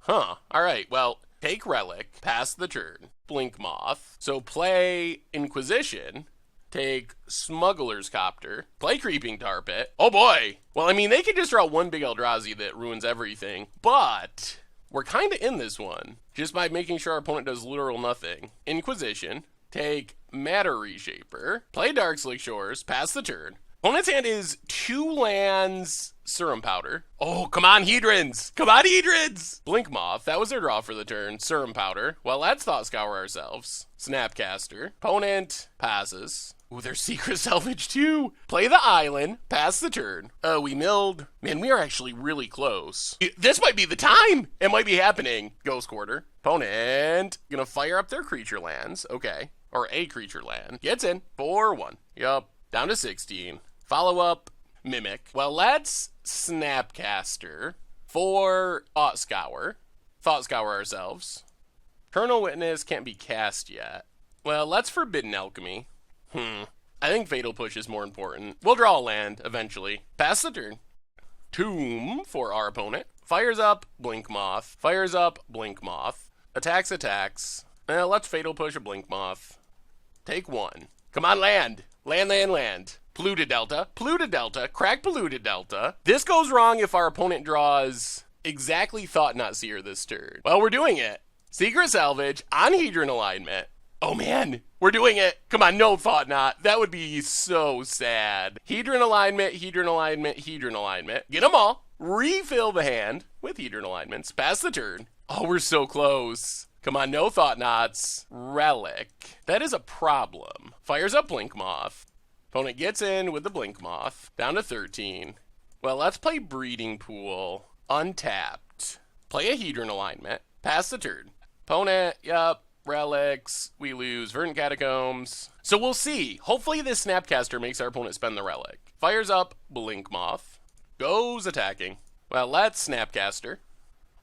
Huh. All right, well, take Relic. Pass the turn. Blink Moth. So play Inquisition. Take Smuggler's Copter. Play Creeping Tar Pit. Oh boy! Well, I mean, they could just draw one big Eldrazi that ruins everything, but we're kind of in this one, just by making sure our opponent does literal nothing. Inquisition. Take Matter Reshaper. Play Darkslick Shores. Pass the turn. Opponent's hand is 2 lands, Serum Powder. Oh, come on, Hedrons! Come on, Hedrons! Blink Moth, that was their draw for the turn. Serum Powder. Well, let's Thought Scour ourselves. Snapcaster. Opponent passes. Ooh, there's Secret Salvage too. Play the island. Pass the turn. We milled. Man, we are actually really close. This might be the time. It might be happening. Ghost Quarter. Opponent gonna fire up their creature lands. Okay. Or a creature land. Gets in. 4-1. Yup. Down to 16. Follow up. Mimic. Well, let's Snapcaster for Thought Scour. Thought Scour ourselves. Eternal Witness can't be cast yet. Well, let's Forbidden Alchemy. I think Fatal Push is more important. We'll draw a land, eventually. Pass the turn. Tomb for our opponent. Fires up, Blink Moth. Fires up, Blink Moth. Attacks, attacks. Let's Fatal Push a Blink Moth. Take 1. Come on, land. Land, land, land. Polluted Delta. Polluted Delta. Crack Polluted Delta. This goes wrong if our opponent draws exactly Thought Not Seer this turn. Well, we're doing it. Secret Salvage on Hedron Alignment. Oh man, we're doing it. Come on, no Thought Not. That would be so sad. Hedron Alignment, Hedron Alignment, Hedron Alignment. Get them all. Refill the hand with Hedron Alignments. Pass the turn. Oh, we're so close. Come on, no Thought Knots. Relic. That is a problem. Fires up Blink Moth. Opponent gets in with the Blink Moth. Down to 13. Well, let's play Breeding Pool. Untapped. Play a Hedron Alignment. Pass the turn. Opponent, yup. Relics, we lose Verdant Catacombs. So we'll see. Hopefully this Snapcaster makes our opponent spend the Relic. Fires up Blink Moth. Goes attacking. Well, let's Snapcaster.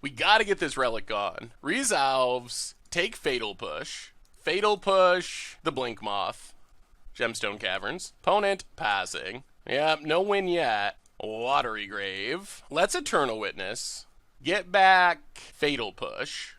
We gotta get this Relic gone. Resolves. Take Fatal Push. Fatal Push the Blink Moth. Gemstone Caverns. Opponent passing. Yep, no win yet. Watery Grave. Let's Eternal Witness. Get back Fatal Push.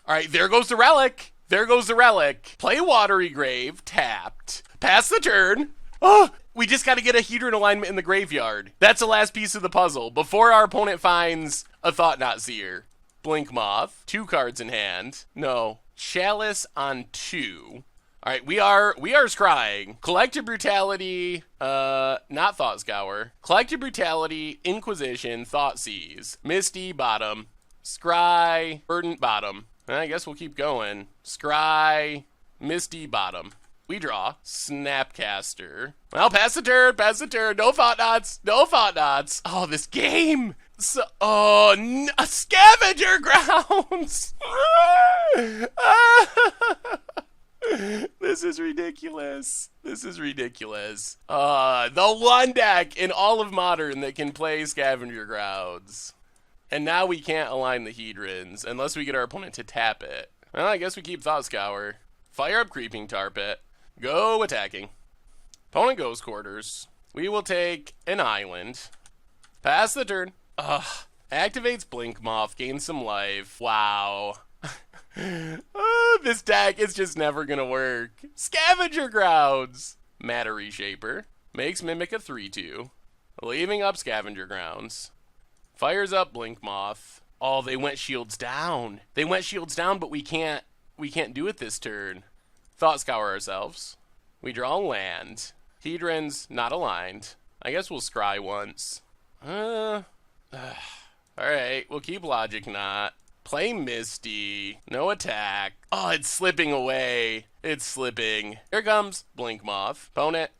All right, there goes the Relic. There goes the Relic. Play Watery Grave, tapped. Pass the turn. Oh, we just got to get a Hedron Alignment in the graveyard. That's the last piece of the puzzle before our opponent finds a Thought Not Seer. Blink Moth, 2 cards in hand. No, Chalice on 2. All right, we are scrying. Collective Brutality, not Thought Scour. Collective Brutality, Inquisition, Thought Seize. Misty, bottom. Scry, Verdant, bottom. I guess we'll keep going. Scry, Misty, bottom. We draw. Snapcaster. Well, pass the turn, pass the turn. No Thought Knots, no Thought Knots. Oh, this game. Scavenger grounds! This is ridiculous. This is ridiculous. The one deck in all of Modern that can play Scavenger Grounds. And now we can't align the Hedrons unless we get our opponent to tap it. Well, I guess we keep Thought Scour. Fire up Creeping Tar Pit. Go attacking. Opponent goes quarters. We will take an island. Pass the turn. Activates Blink Moth. Gains some life. Wow. This deck is just never gonna work. Scavenger Grounds. Matter Reshaper. Makes Mimic a 3/2. Leaving up Scavenger Grounds. Fires up Blink Moth. Oh, they went shields down. They went shields down, but we can't do it this turn. Thought Scour ourselves. We draw land. Hedrons not aligned. I guess we'll scry once. Alright, we'll keep Logic Knot. Play Misty. No attack. Oh, it's slipping away. It's slipping. Here comes Blink Moth. Opponent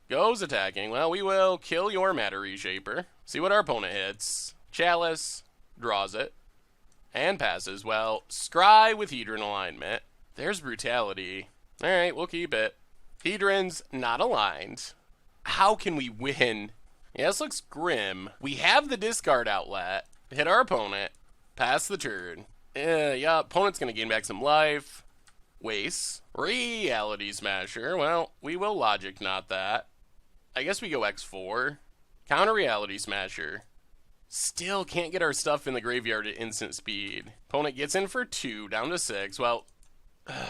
goes attacking. Well, we will kill your Matter Reshaper. See what our opponent hits. Chalice. Draws it. And passes. Well, scry with Hedron Alignment. There's Brutality. Alright, we'll keep it. Hedron's not aligned. How can we win? Yeah, this looks grim. We have the discard outlet. Hit our opponent. Pass the turn. Yeah, opponent's going to gain back some life. Waste. Reality Smasher. Well, we will Logic Knot that. I guess we go X4. Counter Reality Smasher. Still can't get our stuff in the graveyard at instant speed. Opponent gets in for 2, down to 6. Well,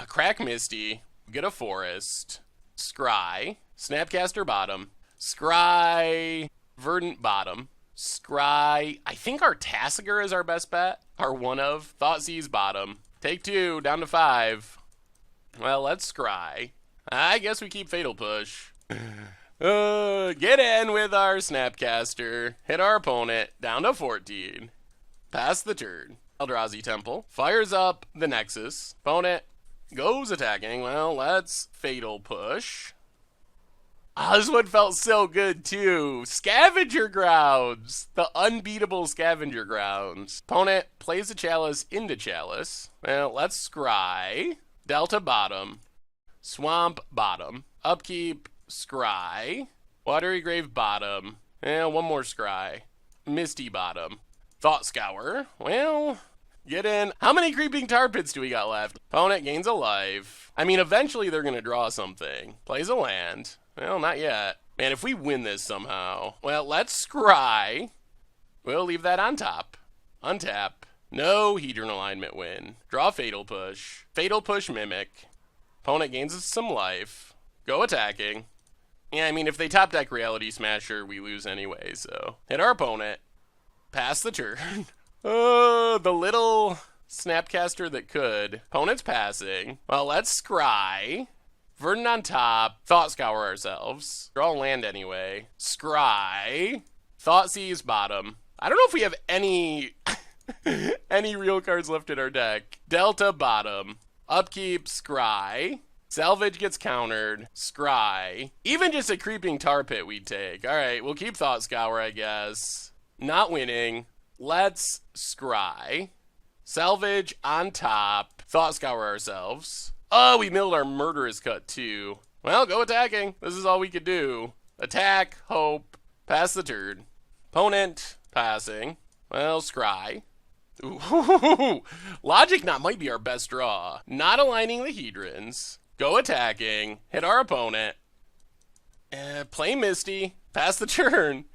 crack Misty. Get a Forest. Scry. Snapcaster bottom. Scry. Verdant bottom. Scry. I think our Tassiger is our best bet. Our one of. Thoughtseize bottom. Take 2, down to 5. Well, let's scry. I guess we keep Fatal Push. Get in with our Snapcaster. Hit our opponent. Down to 14. Pass the turn. Eldrazi Temple. Fires up the Nexus. Opponent goes attacking. Well, let's Fatal Push. This one felt so good, too. Scavenger Grounds. The unbeatable Scavenger Grounds. Opponent plays a Chalice into Chalice. Well, let's scry. Delta bottom. Swamp bottom. Upkeep, scry. Watery Grave bottom. One more scry. Misty bottom. Thought Scour. Well, get in. How many Creeping Tar Pits do we got left? Opponent gains a life. I mean, eventually they're going to draw something. Plays a land. Well, not yet. Man, if we win this somehow. Well, let's scry. We'll leave that on top. Untap. No Hedron Alignment win. Draw Fatal Push. Fatal Push Mimic. Opponent gains some life. Go attacking. Yeah, I mean, if they top deck Reality Smasher, we lose anyway, so. Hit our opponent. Pass the turn. The little Snapcaster that could. Opponent's passing. Well, let's scry. Verdant on top. Thought Scour ourselves. Draw land anyway. Scry. Thoughtseize bottom. I don't know if we have any any real cards left in our deck. Delta bottom. Upkeep, scry. Salvage gets countered. Scry. Even just a Creeping Tar Pit we'd take. Alright, we'll keep Thought Scour, I guess. Not winning. Let's scry. Salvage on top. Thought Scour ourselves. Oh, we milled our Murderous Cut too. Well, go attacking. This is all we could do. Attack, hope, pass the turn. Opponent, passing. Well, scry. Ooh, Logic Knot might be our best draw. Not aligning the Hedrons. Go attacking. Hit our opponent. Play Misty. Pass the turn.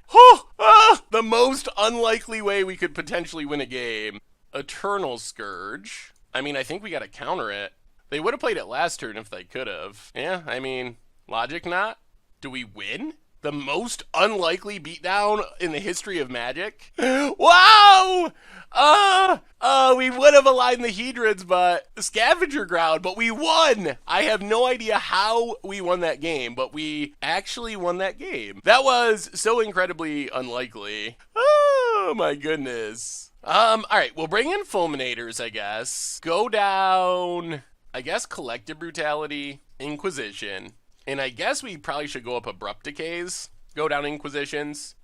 The most unlikely way we could potentially win a game. Eternal Scourge. I mean, I think we gotta counter it. They would have played it last turn if they could have. Yeah, I mean, Logic Knot. Do we win? The most unlikely beatdown in the history of Magic? Wow! We would have aligned the Hedrons, but Scavenger Ground, but we won! I have no idea how we won that game, but we actually won that game. That was so incredibly unlikely. Oh, my goodness. Alright, we'll bring in Fulminators, I guess. Go down, I guess, Collective Brutality, Inquisition. And I guess we probably should go up Abrupt Decays. Go down Inquisitions.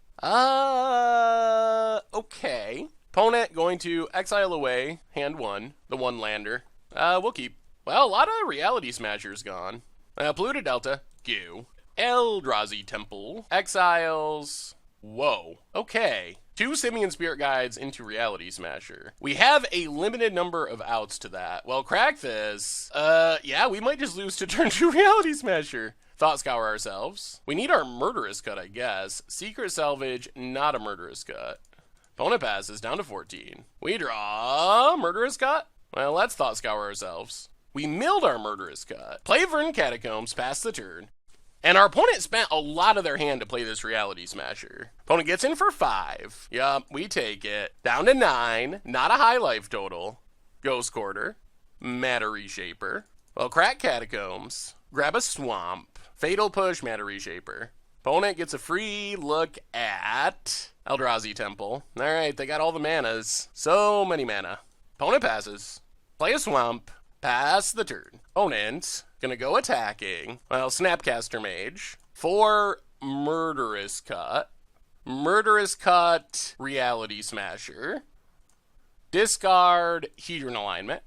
Okay. Opponent going to exile away, hand 1, the 1-lander. We'll keep. Well, a lot of Reality Smashers gone. Polluted Delta, go. Eldrazi Temple, exiles. Whoa. Okay. 2 Simian Spirit Guides into Reality Smasher. We have a limited number of outs to that. Well, crack this. Yeah, we might just lose to turn 2 Reality Smasher. Thought Scour ourselves. We need our Murderous Cut, I guess. Secret Salvage, not a Murderous Cut. Opponent passes down to 14. We draw Murderous Cut. Well, let's Thought Scour ourselves. We milled our Murderous Cut. Play Verdant Catacombs, pass the turn. And our opponent spent a lot of their hand to play this Reality Smasher. Opponent gets in for 5. Yup, we take it. Down to 9. Not a high life total. Ghost Quarter. Matter Reshaper. Well, crack Catacombs. Grab a Swamp. Fatal Push, Matter Reshaper. Opponent gets a free look at Eldrazi Temple. Alright, they got all the manas. So many mana. Opponent passes. Play a Swamp. Pass the turn. Opponent gonna go attacking. Well, Snapcaster Mage. 4 Murderous Cut. Murderous Cut Reality Smasher. Discard Hedron Alignment.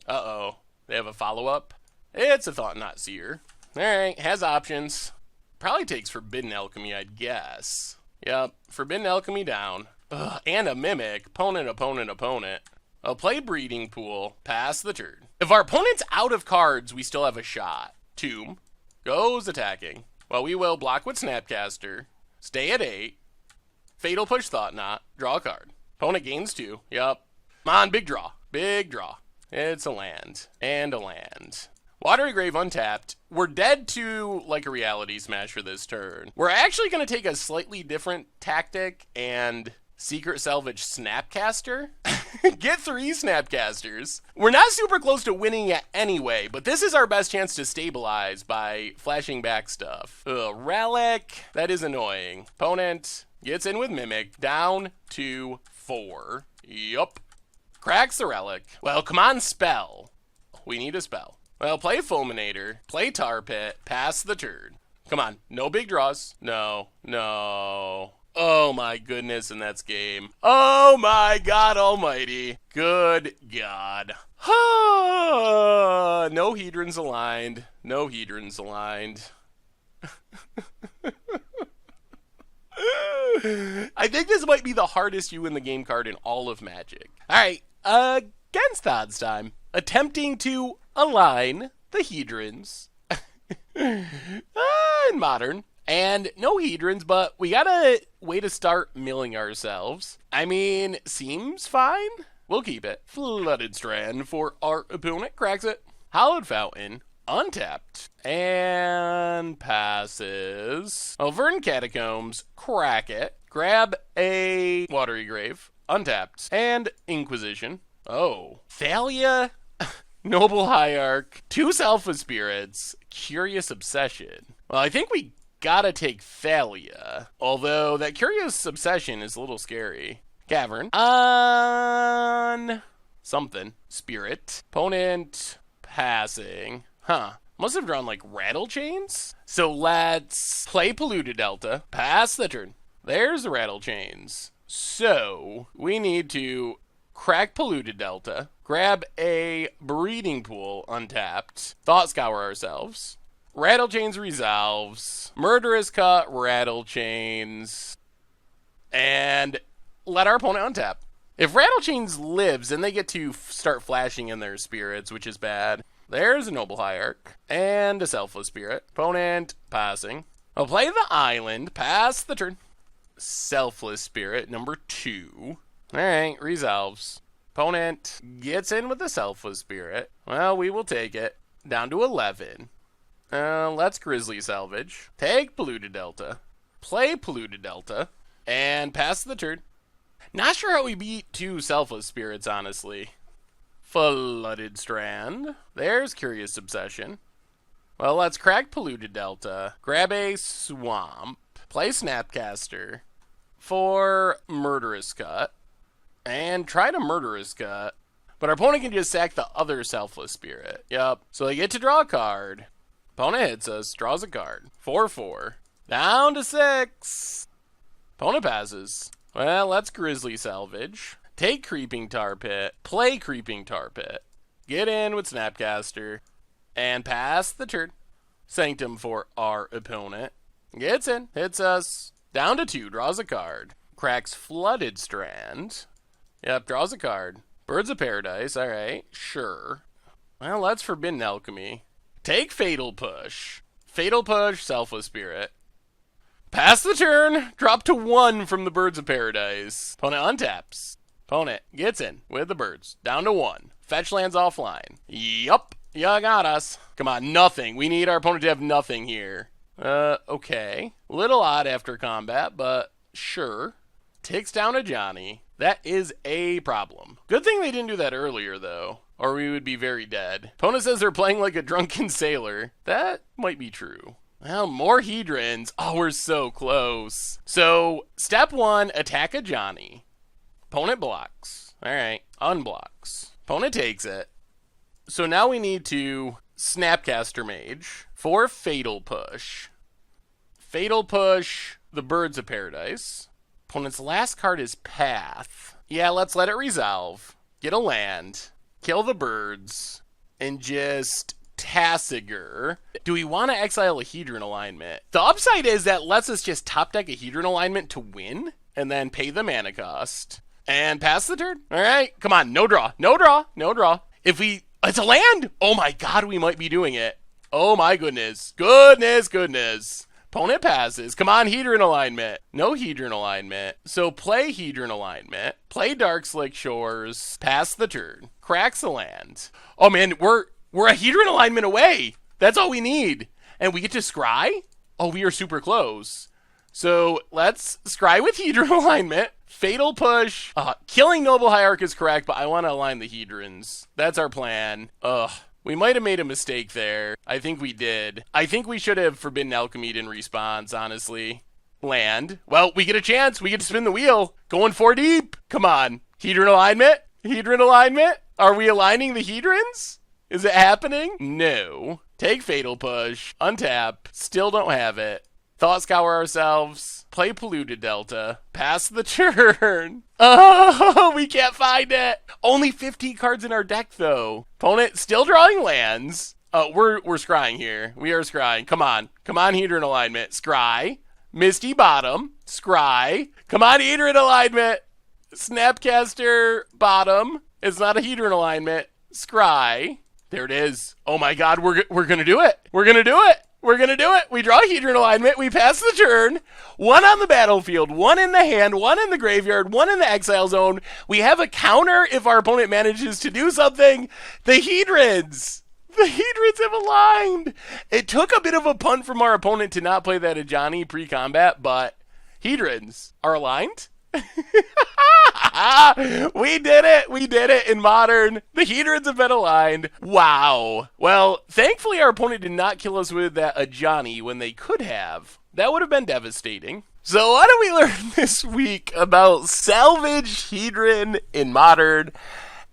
Uh-oh. They have a follow-up. It's a Thought Knot Seer. Alright, has options. Probably takes Forbidden Alchemy, I'd guess. Yep, Forbidden Alchemy down. Ugh, and a Mimic. Opponent, opponent, opponent. I'll play Breeding Pool. Pass the turn. If our opponent's out of cards, we still have a shot. Tomb. Goes attacking. Well, we will block with Snapcaster. Stay at 8. Fatal Push Thought Knot. Draw a card. Opponent gains 2. Yup. Come on, big draw. Big draw. It's a land. And a land. Watery Grave untapped. We're dead to like a Reality Smasher this turn. We're actually going to take a slightly different tactic and Secret Salvage Snapcaster. Get 3 Snapcasters. We're not super close to winning yet anyway, but this is our best chance to stabilize by flashing back stuff. Relic. That is annoying. Opponent gets in with Mimic. Down to 4. Yup. Cracks the Relic. Well, come on, spell. We need a spell. Well, play Fulminator, play Tar Pit, pass the turn. Come on, no big draws. No, no. Oh my goodness, and that's game. Oh my God almighty. Good God. No Hedrons aligned. No Hedrons aligned. I think this might be the hardest you win the game card in all of Magic. Alright, against odds time. Attempting to align the Hedrons in Modern. And no Hedrons, but we got a way to start milling ourselves. I mean, seems fine. We'll keep it. Flooded Strand for our opponent. Cracks it. Hallowed Fountain. Untapped. And passes. Verdant Catacombs. Crack it. Grab a Watery Grave. Untapped. And Inquisition. Oh. Thalia. Noble Hierarch. 2 Alpha Spirits. Curious Obsession. Well, I think we gotta take Thalia. Although that Curious Obsession is a little scary. Cavern. On something. Spirit. Opponent passing. Huh. Must have drawn like Rattle Chains. So let's play Polluted Delta. Pass the turn. There's the Rattle Chains. So we need to crack Polluted Delta. Grab a Breeding Pool untapped. Thought Scour ourselves. Rattle Chains resolves. Murderous Cut, Rattle Chains. And let our opponent untap. If Rattle Chains lives, then they get to start flashing in their spirits, which is bad. There's a Noble Hierarch. And a Selfless Spirit. Opponent passing. I'll play the island. Pass the turn. Selfless Spirit, number 2. Alright, resolves. Opponent gets in with the Selfless Spirit. Well, we will take it. Down to 11. Let's Grizzly Salvage. Take Polluted Delta. Play Polluted Delta. And pass the turn. Not sure how we beat 2 Selfless Spirits, honestly. Flooded Strand. There's Curious Obsession. Well, let's crack Polluted Delta. Grab a Swamp. Play Snapcaster. For Murderous Cut. And try to Murderous Cut. But our opponent can just sack the other Selfless Spirit. Yup. So they get to draw a card. Opponent hits us. Draws a card. 4-4. Down to 6. Opponent passes. Well, let's Grizzly Salvage. Take Creeping Tar Pit. Play Creeping Tar Pit. Get in with Snapcaster. And pass the turn. Sanctum for our opponent. Gets in. Hits us. Down to 2. Draws a card. Cracks Flooded Strand. Yep, draws a card. Birds of Paradise. Alright, sure. Well, let's Forbidden Alchemy. Take Fatal Push. Fatal Push, Selfless Spirit. Pass the turn. Drop to 1 from the Birds of Paradise. Opponent untaps. Opponent gets in with the birds. Down to 1. Fetch lands offline. Yup. You got us. Come on, nothing. We need our opponent to have nothing here. Okay. Little odd after combat, but sure. Takes down a Johnny. That is a problem. Good thing they didn't do that earlier, though, or we would be very dead. Opponent says they're playing like a drunken sailor. That might be true. Well, more Hedrons. Oh, we're so close. So, step 1, attack a Johnny. Opponent blocks. All right, unblocks. Opponent takes it. So now we need to Snapcaster Mage for Fatal Push. Fatal Push the Birds of Paradise. Opponent's last card is Path. Yeah, let's let it resolve. Get a land. Kill the birds. And just Tassiger. Do we want to exile a Hedron Alignment? The upside is that lets us just top deck a Hedron Alignment to win. And then pay the mana cost. And pass the turn. Alright, come on. No draw. No draw. No draw. If we... It's a land! Oh my god, we might be doing it. Oh my goodness. Goodness. Opponent passes. Come on, Hedron Alignment. No Hedron Alignment. So play Hedron Alignment. Play Dark Slick Shores. Pass the turn. Cracks the land. Oh man, we're a Hedron Alignment away. That's all we need. And we get to scry? Oh, we are super close. So let's scry with Hedron Alignment. Fatal Push. Killing Noble Hierarch is correct, but I want to align the Hedrons. That's our plan. We might have made a mistake there. I think we did. I think we should have Forbidden Alchemy in response, honestly. Land. Well, we get a chance. We get to spin the wheel. Going 4 deep. Come on. Hedron Alignment? Hedron Alignment? Are we aligning the Hedrons? Is it happening? No. Take Fatal Push. Untap. Still don't have it. Thought Scour ourselves. Play Polluted Delta. Pass the turn. Oh, we can't find it. Only 15 cards in our deck, though. Opponent still drawing lands. We're scrying here. We are scrying. Come on. Come on, Hedron Alignment. Scry. Misty Bottom. Scry. Come on, Hedron Alignment. Snapcaster Bottom. It's not a Hedron Alignment. Scry. There it is. Oh my god, we're gonna do it. We're gonna do it. We're going to do it. We draw Hedron Alignment. We pass the turn. 1 on the battlefield, 1 in the hand, 1 in the graveyard, 1 in the exile zone. We have a counter if our opponent manages to do something. The Hedrons. The Hedrons have aligned. It took a bit of a punt from our opponent to not play that Ajani pre-combat, but Hedrons are aligned. We did it. We did it in Modern. The Hedrons have been aligned. Wow. Well, thankfully our opponent did not kill us with that Ajani when they could have. That would have been devastating. So what did we learn this week about Salvage Hedron in Modern?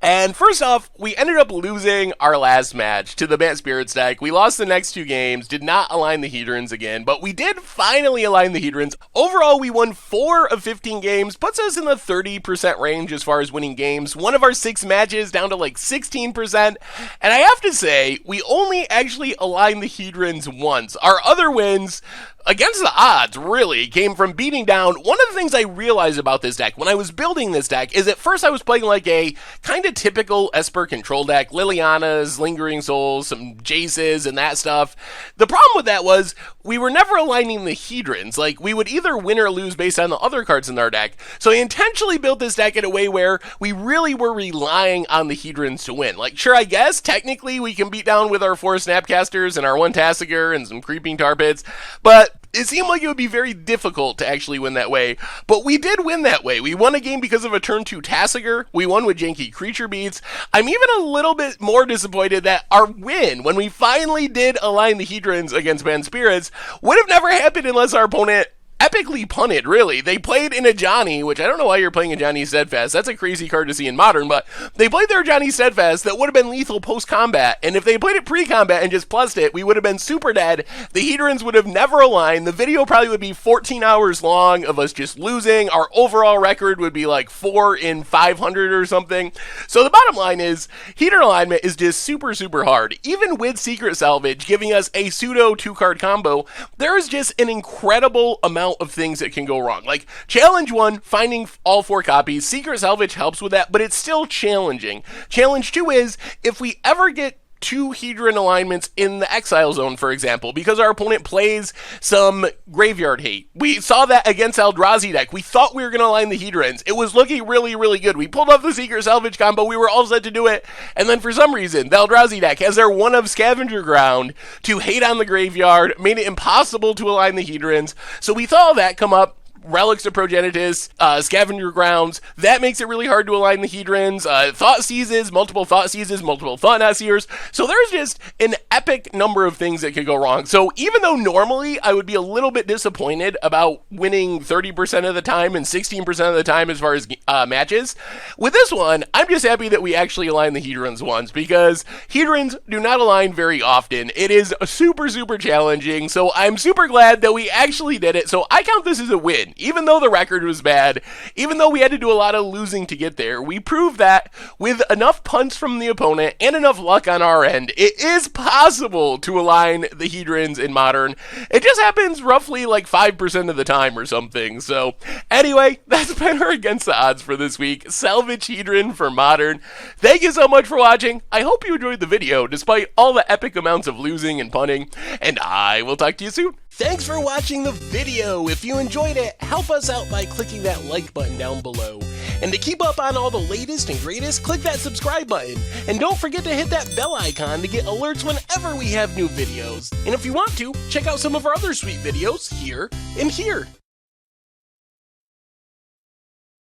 And first off, we ended up losing our last match to the Bant Spirits deck. We lost the next 2 games, did not align the Hedrons again, but we did finally align the Hedrons. Overall, we won 4 of 15 games, puts us in the 30% range as far as winning games. 1 of our 6 matches down to like 16%. And I have to say, we only actually aligned the Hedrons once. Our other wins, against the odds, really, came from beating down. One of the things I realized about this deck when I was building this deck is at first I was playing like a kind of typical Esper control deck, Lilianas, Lingering Souls, some Jaces, and that stuff. The problem with that was we were never aligning the Hedrons. Like, we would either win or lose based on the other cards in our deck. So I intentionally built this deck in a way where we really were relying on the Hedrons to win. Like, sure, I guess, technically we can beat down with our 4 Snapcasters and our 1 Tassiger and some Creeping Tar Pits, but it seemed like it would be very difficult to actually win that way, but we did win that way. We won a game because of a turn 2 Tassiger. We won with janky creature beats. I'm even a little bit more disappointed that our win, when we finally did align the Hedrons against Bant Spirits, would have never happened unless our opponent epically punted, really. They played in a Johnny, which I don't know why you're playing a Johnny Steadfast. That's a crazy card to see in Modern, but they played their Johnny Steadfast that would have been lethal post-combat, and if they played it pre-combat and just plussed it, we would have been super dead. The Hedrons would have never aligned. The video probably would be 14 hours long of us just losing. Our overall record would be like 4 in 500 or something. So the bottom line is, Hedron Alignment is just super, super hard. Even with Secret Salvage giving us a pseudo 2-card combo, there is just an incredible amount of things that can go wrong. Like, Challenge 1, finding all 4 copies, Secret Salvage helps with that, but it's still challenging. Challenge 2 is, if we ever get 2 Hedron alignments in the exile zone, for example, because our opponent plays some graveyard hate. We saw that against Eldrazi deck. We thought we were going to align the Hedrons. It was looking really, really good. We pulled off the Secret Salvage combo. We were all set to do it. And then for some reason, the Eldrazi deck has their one of Scavenger Ground to hate on the graveyard, made it impossible to align the Hedrons. So we saw that come up. Relics of Progenitus, Scavenger Grounds, that makes it really hard to align the Hedrons, Thought Seizes, multiple Thought Seers, so there's just an epic number of things that could go wrong. So even though normally I would be a little bit disappointed about winning 30% of the time and 16% of the time as far as matches, with this one, I'm just happy that we actually align the Hedrons once, because Hedrons do not align very often. It is super, super challenging, so I'm super glad that we actually did it, so I count this as a win. Even though the record was bad, even though we had to do a lot of losing to get there, we proved that with enough punts from the opponent and enough luck on our end, it is possible to align the Hedrons in Modern. It just happens roughly like 5% of the time or something. So anyway, that's been our Against the Odds for this week. Salvage Hedron for Modern. Thank you so much for watching. I hope you enjoyed the video despite all the epic amounts of losing and punting, and I will talk to you soon. Thanks for watching the video. If you enjoyed it, help us out by clicking that like button down below. And to keep up on all the latest and greatest, click that subscribe button. And don't forget to hit that bell icon to get alerts whenever we have new videos. And if you want to, check out some of our other sweet videos here and here.